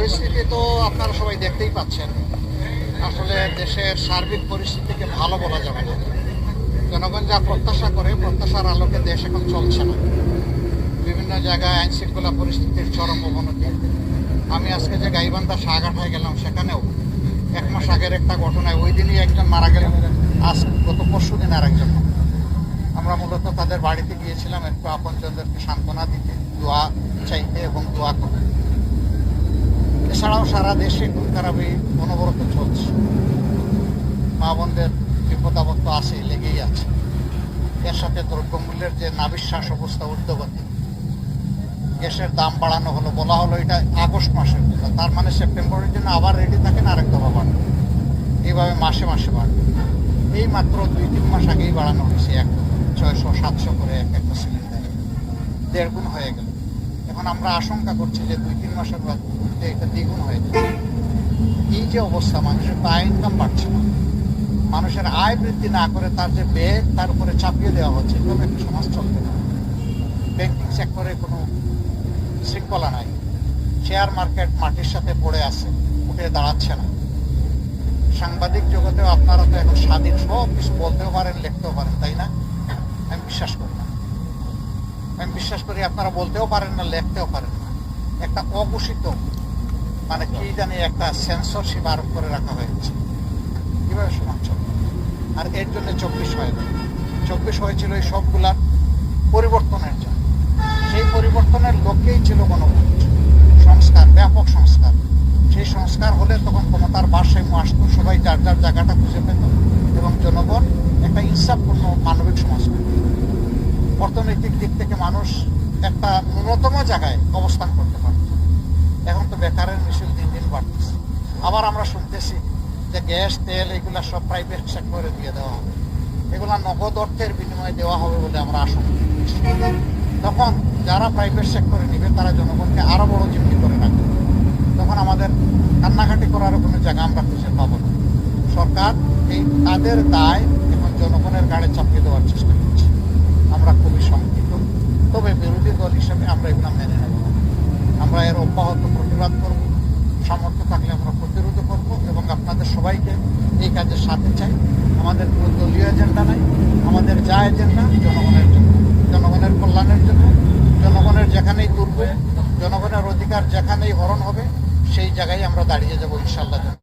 পরিস্থিতি তো আপনারা সবাই দেখতেই পাচ্ছেন। আসলে দেশের সার্বিক পরিস্থিতিকে ভালো বলা যাবে না। জনগণ যা প্রত্যাশা করে, প্রত্যাশার আলোকে দেশ এখন চলছে না। বিভিন্ন জায়গায় আইন শৃঙ্খলা পরিস্থিতির চরম অবনতি। আমি আজকে যে গাইবান্ধা শাহঘাটায় গেলাম, সেখানেও 1 মাস আগের একটা ঘটনায় ওই দিনই একজন মারা গেলেন, আজ গত পরশু দিন আর একজন। আমরা মূলত তাদের বাড়িতে গিয়েছিলাম একটু আপনজনদেরকে সান্ত্বনা দিতে, দোয়া চাইতে এবং দোয়া করতে। এছাড়াও সারা দেশে খুন খারাপি অনবরত চলছে। মা বোনদের বিপদাপদ তো আছেই, লেগেই আছে। এর সাথে দ্রব্যমূল্যের যে নাবিশ্বাস অবস্থা, ঊর্ধ্বগতি, গ্যাসের দাম বাড়ানো হলো, বলা হলো এটা আগস্ট মাসের কথা, তার মানে সেপ্টেম্বরের জন্য আবার রেডি থাকেন আরেক দফা বাড়বে। এইভাবে মাসে মাসে বাড়বে। এই মাত্র 2-3 মাস আগেই বাড়ানো হয়েছে 600-700 করে একটা সিলিন্ডার, 1.5 গুণ হয়ে গেল। এখন আমরা আশঙ্কা করছি যে 2-3 মাসের মধ্যে এটা দ্বিগুণ হয়ে যাবে। এই যে অবস্থা, মানুষের তো আয় ইনকাম বাড়ছে না, মানুষের আয় বৃদ্ধি না করে তার যে ব্যয় তার উপরে চাপিয়ে দেওয়া হচ্ছে, তবে একটা সমাজ চলবে না। ব্যাংকিং সেক্টরে কোনো শৃঙ্খলা নাই, শেয়ার মার্কেট মাটির সাথে পড়ে আছে, উঠে দাঁড়াচ্ছে না। সাংবাদিক জগতেও আপনারা তো এখন স্বাধীন, সব কিছু বলতেও পারেন, লিখতেও পারেন, তাই না? আমি বিশ্বাস করি না। আমি বিশ্বাস করি আপনারা বলতেও পারেন না, লিখতেও পারেন না। একটা অঘোষিত মানে কি জানি একটা সেন্সরশিপ আরোপ করে রাখা হয়েছে। কিভাবে সমাজ চলবে? আর এর জন্য 24 হয়নি। 24 হয়েছিল এই সবগুলার পরিবর্তনের জন্য। সেই পরিবর্তনের লক্ষ্যেই ছিল গণভোট, সংস্কার, ব্যাপক সংস্কার। সেই সংস্কার হলে তখন ক্ষমতার ভারসাম্য আসতো, সবাই যার যার জায়গাটা খুঁজে পেত এবং জনগণ একটা ইনসাফপূর্ণ মানবিক সমাজ পেত। অর্থনৈতিক দিক থেকে মানুষ একটা ন্যূনতম জায়গায় অবস্থান করতে পারত। এখন তো বেকারের মিছিল দিন দিন বাড়তেছে। আবার আমরা শুনতেছি যে গ্যাস, তেল এগুলা সব প্রাইভেট সেক্টরে দিয়ে দেওয়া হবে, এগুলা নগদ অর্থের বিনিময়ে দেওয়া হবে বলে আমরা আশঙ্কা করছি। তখন যারা প্রাইভেট সেক্টরে নেবে তারা জনগণকে আরো বড় জিম্মি করে রাখবে। তখন আমাদের কান্নাকাটি করারও কোনো জায়গা আমরা খুঁজে পাবো না। সরকার এই তাদের দায় এখন জনগণের গাড়ে চাপিয়ে দেওয়ার চেষ্টা করছে। আমরা খুবই শঙ্কিত, তবে বিরোধী দল হিসেবে আমরা এগুলো মেনে নেব না। আমরা এর অব্যাহত প্রতিবাদ করব, সামর্থ্য থাকলে আমরা প্রতিরোধ করব এবং আপনাদের সবাইকে এই কাজের সাথে চাই। আমাদের কোনো দলীয় এজেন্ডা নাই, আমাদের যা এজেন্ডা জনগণের জন্য, জনগণের কল্যাণের জন্য। জনগণের যেখানেই দুর্ভোগ, জনগণের অধিকার যেখানেই হরণ হবে, সেই জায়গায় আমরা দাঁড়িয়ে যাবো ইনশাআল্লাহ।